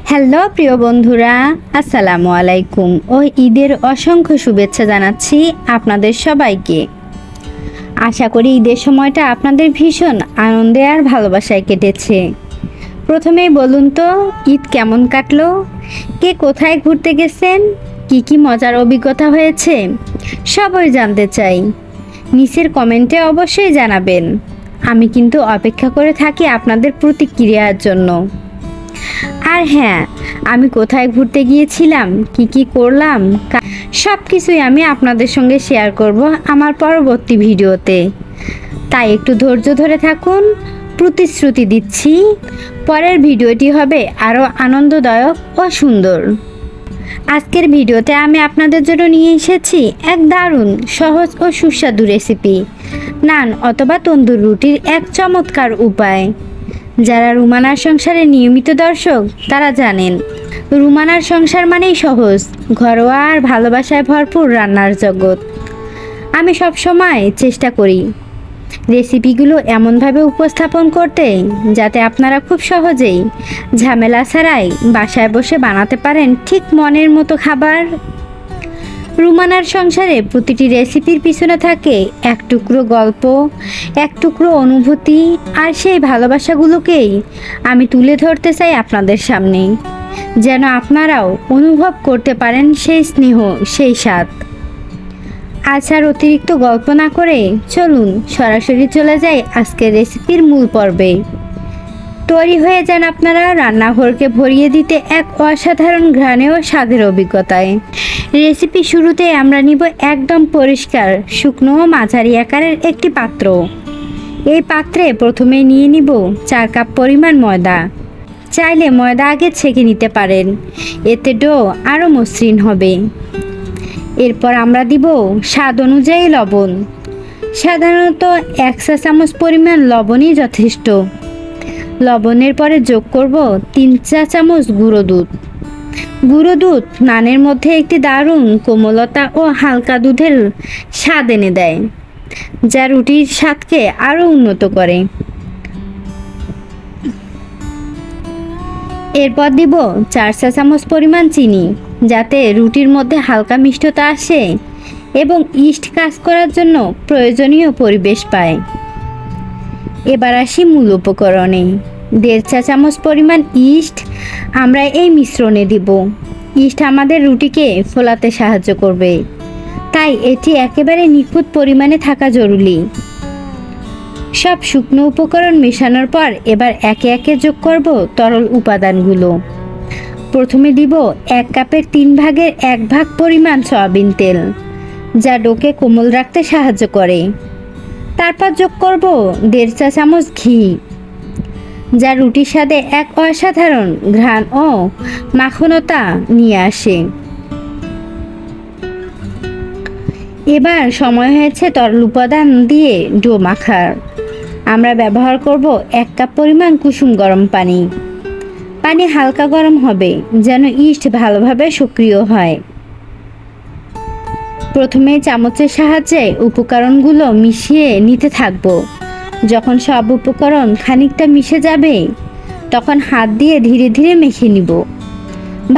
Hello প্রিয় বন্ধুরা, আসসালামু আলাইকুম ও ঈদের অসংখ্য শুভেচ্ছা জানাচ্ছি আপনাদের সবাইকে। আশা করি ঈদের সময়টা আপনাদের ভীষণ আনন্দে আর ভালোবাসায় কেটেছে। প্রথমেই বলুন তো, ঈদ কেমন কাটলো? কে কোথায় ঘুরতে গেছেন? কি মজার অভিজ্ঞতা হয়েছে সবই জানতে চাই। নিচের কমেন্টে অবশ্যই জানাবেন। আমি কিন্তু অপেক্ষা করে থাকি আপনাদের প্রতিক্রিয়ার জন্য। আর হ্যাঁ, আমি কোথায় ঘুরতে গিয়েছিলাম, কি করলাম, সব কিছুই আমি আপনাদের সঙ্গে শেয়ার করব আমার পরবর্তী ভিডিওতে। তাই একটু ধৈর্য ধরে থাকুন। প্রতিশ্রুতি দিচ্ছি, পরের ভিডিওটি হবে আরও আনন্দদায়ক ও সুন্দর। আজকের ভিডিওতে আমি আপনাদের জন্য নিয়ে এসেছি এক দারুণ সহজ ও সুস্বাদু রেসিপি, নান অথবা তন্দুর রুটির এক চমৎকার উপায়। যারা রুমানার সংসারের নিয়মিত দর্শক তারা জানেন, রুমানার সংসার মানেই সহজ, ঘরোয়া আর ভালোবাসায় ভরপুর রান্নার জগৎ। আমি সব সময় চেষ্টা করি রেসিপিগুলো এমনভাবে উপস্থাপন করতে যাতে আপনারা খুব সহজেই ঝামেলা ছাড়াই বাসায় বসে বানাতে পারেন ঠিক মনের মতো খাবার। রুমানার সংসারে প্রতিটি রেসিপির পিছনে থাকে এক টুকরো গল্প, এক টুকরো অনুভূতি, আর সেই ভালোবাসাগুলোকেই আমি তুলে ধরতে চাই আপনাদের সামনে, যেন আপনারাও অনুভব করতে পারেন সেই স্নেহ, সেই স্বাদ। আজ আর অতিরিক্ত গল্প না করে চলুন সরাসরি চলে যাই আজকের রেসিপির মূল পর্বে। তৈরি হয়ে যান আপনারা রান্নাঘরকে ভরিয়ে দিতে এক অসাধারণ ঘ্রাণে ও স্বাদের অভিজ্ঞতায়। রেসিপি শুরুতে আমরা নিব একদম পরিষ্কার শুকনো ও মাঝারি আকারের একটি পাত্র। এই পাত্রে প্রথমে নিয়ে নিব 4 কাপ পরিমাণ ময়দা। চাইলে ময়দা আগে ছেঁকে নিতে পারেন, এতে ডো আরও মসৃণ হবে। এরপর আমরা দিব স্বাদ অনুযায়ী লবণ। সাধারণত 1 চা চামচ পরিমাণ লবণই যথেষ্ট। লবণের পরে যোগ করব 3 চা চামচ গুঁড়ো দুধ। গুঁড়ো দুধ নানের মধ্যে একটি দারুণ কোমলতা ও হালকা দুধের স্বাদ এনে দেয়, যা রুটির স্বাদকে আরও উন্নত করে। এরপর দিব 4 চা চামচ পরিমাণ চিনি, যাতে রুটির মধ্যে হালকা মিষ্টতা আসে এবং ইস্ট কাজ করার জন্য প্রয়োজনীয় পরিবেশ পায়। এবার আসি মূল উপকরণে। 1.5 চা চামচ পরিমাণ ইস্ট আমরা এই মিশ্রণে দিব। ইস্ট আমাদের রুটিকে ফোলাতে সাহায্য করবে, তাই এটি একেবারে নিখুঁত পরিমাণে থাকা জরুরি। সব শুকনো উপকরণ মেশানোর পর এবার একে একে যোগ করব তরল উপাদানগুলো। প্রথমে দিব 1 কাপের 3 ভাগের 1 ভাগ পরিমাণ সয়াবিন তেল, যা ডোকে কোমল রাখতে সাহায্য করে। তারপর যোগ করব 1.5 চা চামচ ঘি, যা রুটির স্বাদে এক অসাধারণ ঘ্রাণ ও মাখনতা নিয়ে আসে। এবার সময় হয়েছে তরল উপাদান দিয়ে ডো মাখার। আমরা ব্যবহার করব 1 কাপ পরিমাণ কুসুম গরম পানি। পানি হালকা গরম হবে যেন ইস্ট ভালোভাবে সক্রিয় হয়। প্রথমে চামচের সাহায্যে উপকরণগুলো মিশিয়ে নিতে থাকব। যখন সব উপকরণ খানিকটা মিশে যাবে, তখন হাত দিয়ে ধীরে ধীরে মেখে নিব।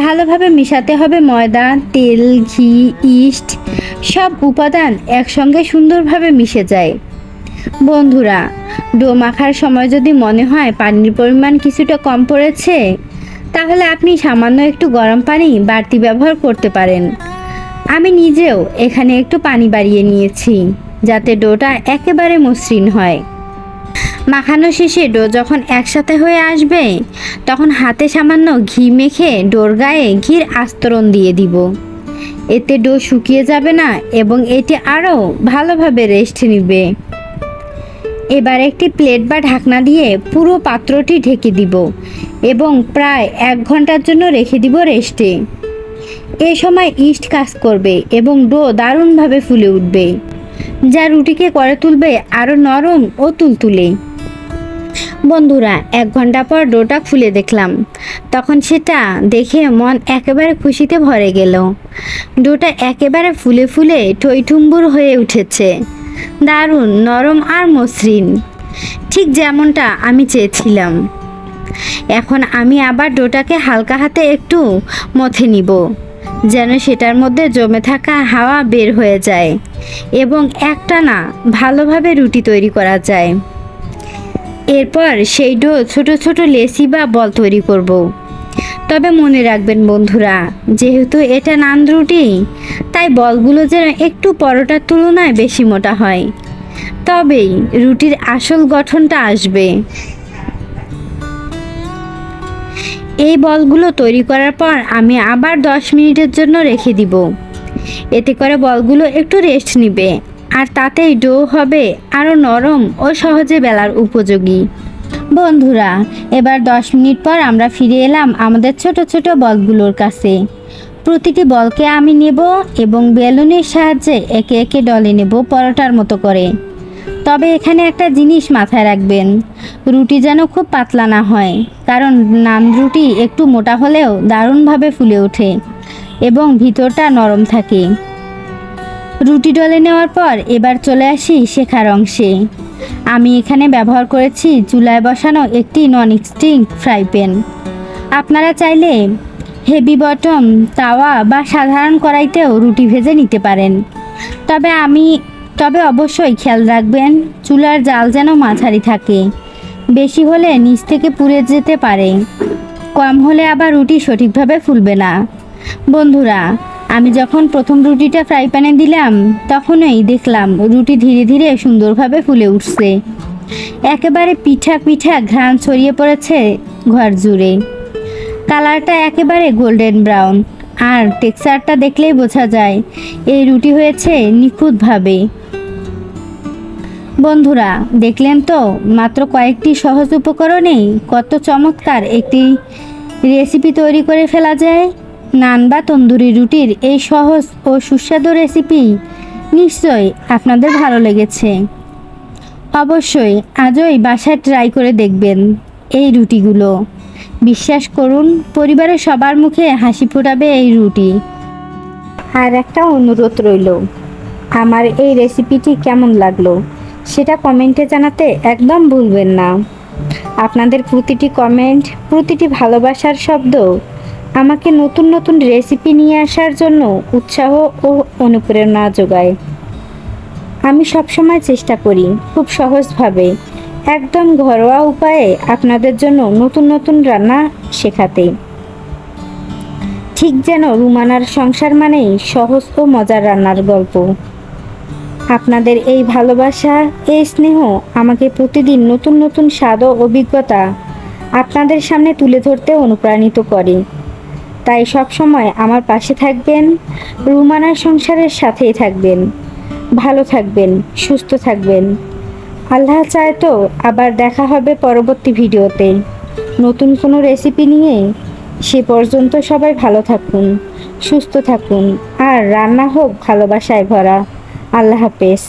ভালোভাবে মেশাতে হবে ময়দা, তেল, ঘি, ইস্ট সব উপাদান একসঙ্গে সুন্দরভাবে মিশে যায়। বন্ধুরা, ডো মাখার সময় যদি মনে হয় পানির পরিমাণ কিছুটা কম পড়েছে, তাহলে আপনি সামান্য একটু গরম পানি বাড়তি ব্যবহার করতে পারেন। আমি নিজেও এখানে একটু পানি বাড়িয়ে নিয়েছি, যাতে ডোটা একেবারে মসৃণ হয়। মাখানো শেষে ডো যখন একসাথে হয়ে আসবে, তখন হাতে সামান্য ঘি মেখে ডোর গায়ে ঘির আস্তরণ দিয়ে দিব। এতে ডো শুকিয়ে যাবে না এবং এটি আরও ভালোভাবে রেস্ট নেবে। এবার একটি প্লেট বা ঢাকনা দিয়ে পুরো পাত্রটি ঢেকে দিব এবং প্রায় 1 ঘন্টার জন্য রেখে দিব রেস্টে। এ সময় ইস্ট কাজ করবে এবং ডো দারুণভাবে ফুলে উঠবে, যা রুটিকে করে তুলবে আরও নরম ও তুলতুলে। বন্ধুরা, 1 ঘন্টা পর ডোটা খুলে দেখলাম, তখন সেটা দেখে মন একেবারে খুশিতে ভরে গেল। ডোটা একেবারে ফুলে ফুলে টইটুম্বুর হয়ে উঠেছে, দারুণ নরম আর মসৃণ, ঠিক যেমনটা আমি চেয়েছিলাম। এখন আমি আবার ডোটাকে হালকা হাতে একটু মথে নিব, যেন সেটার মধ্যে জমে থাকা হাওয়া বের হয়ে যায় এবং একটানা ভালোভাবে রুটি তৈরি করা যায়। এরপর সেই ডো ছোট ছোট লেচি বা বল তৈরি করব। তবে মনে রাখবেন বন্ধুরা, যেহেতু এটা নান রুটি, তাই বলগুলো যেন একটু পরোটার তুলনায় বেশি মোটা হয়, তবেই রুটির আসল গঠনটা আসবে। এই বলগুলো তৈরি করার পর আমি আবার 10 মিনিটের জন্য রেখে দিব। এতে করে বলগুলো একটু রেস্ট নিবে, আর তাতেই ডো হবে আরও নরম ও সহজে বেলার উপযোগী। বন্ধুরা, এবার 10 মিনিট পর আমরা ফিরে এলাম আমাদের ছোট ছোট বলগুলোর কাছে। প্রতিটি বলকে আমি নেব এবং বেলুনের সাহায্যে একে একে ডলে নেব পরোটার মতো করে। তবে এখানে একটা জিনিস মাথায় রাখবেন, রুটি যেন খুব পাতলা না হয়, কারণ নান রুটি একটু মোটা হলেও দারুণভাবে ফুলে ওঠে এবং ভিতরটা নরম থাকে। রুটি ডলে নেওয়ার পর এবার চলে আসি শেখার অংশে। আমি এখানে ব্যবহার করেছি চুলায় বসানো একটি ননস্টিক ফ্রাই প্যান। আপনারা চাইলে হেভি বটম তাওয়া বা সাধারণ কড়াইতেও রুটি ভেজে নিতে পারেন। তবে অবশ্যই খেয়াল রাখবেন চুলার জাল যেন মাঝারি থাকে, বেশি হলে নিচ থেকে পুড়ে যেতে পারে, কম হলে আবার রুটি সঠিকভাবে ফুলবে না। বন্ধুরা, আমি যখন প্রথম রুটিটা ফ্রাই প্যানে দিলাম তখনই দেখলাম রুটি ধীরে ধীরে সুন্দরভাবে ফুলে উঠছে। একেবারে পিঠা পিঠা ঘ্রাণ ছড়িয়ে পড়েছে ঘর জুড়ে। কালারটা একেবারে গোল্ডেন ব্রাউন, আর টেক্সচারটা দেখলেই বোঝা যায় এই রুটি হয়েছে নিখুঁতভাবে। বন্ধুরা, দেখলেন তো মাত্র কয়েকটি সহজ উপকরণেই কত চমৎকার একটি রেসিপি তৈরি করে ফেলা যায়। নান বা তন্দুরি রুটির এই সহজ ও সুস্বাদু রেসিপি নিশ্চয়ই আপনাদের ভালো লেগেছে। অবশ্যই আজই বাসায় ট্রাই করে দেখবেন এই রুটিগুলো। বিশ্বাস করুন, পরিবারের সবার মুখে হাসি ফোটাবে এই রুটি। আর একটা অনুরোধ রইল, আমার এই রেসিপিটি কেমন লাগলো সেটা কমেন্টে জানাতে একদম ভুলবেন না। আপনাদের প্রতিটি কমেন্ট, প্রতিটি ভালোবাসার শব্দ আমাকে নতুন নতুন রেসিপি নিয়ে আসার জন্য উৎসাহ ও অনুপ্রেরণা যোগায়। আমি সবসময় চেষ্টা করি খুব সহজভাবে, একদম ঘরোয়া উপায়ে আপনাদের জন্য নতুন নতুন রান্না শেখাতে। ঠিক যেন রুমানার সংসার মানেই সহজ ও মজার রান্নার গল্প। আপনাদের এই ভালোবাসা, এই স্নেহ আমাকে প্রতিদিন নতুন নতুন স্বাদ ও অভিজ্ঞতা আপনাদের সামনে তুলে ধরতে অনুপ্রাণিত করে। তাই সবসময় আমার পাশে থাকবেন, রুমানার সংসারের সাথেই থাকবেন। ভালো থাকবেন, সুস্থ থাকবেন। আল্লাহ চায় তো আবার দেখা হবে পরবর্তী ভিডিওতে নতুন কোনো রেসিপি নিয়ে। সে পর্যন্ত সবাই ভালো থাকুন, সুস্থ থাকুন, আর রান্না হোক ভালোবাসায় ভরা। আল্লাহ হাফেজ।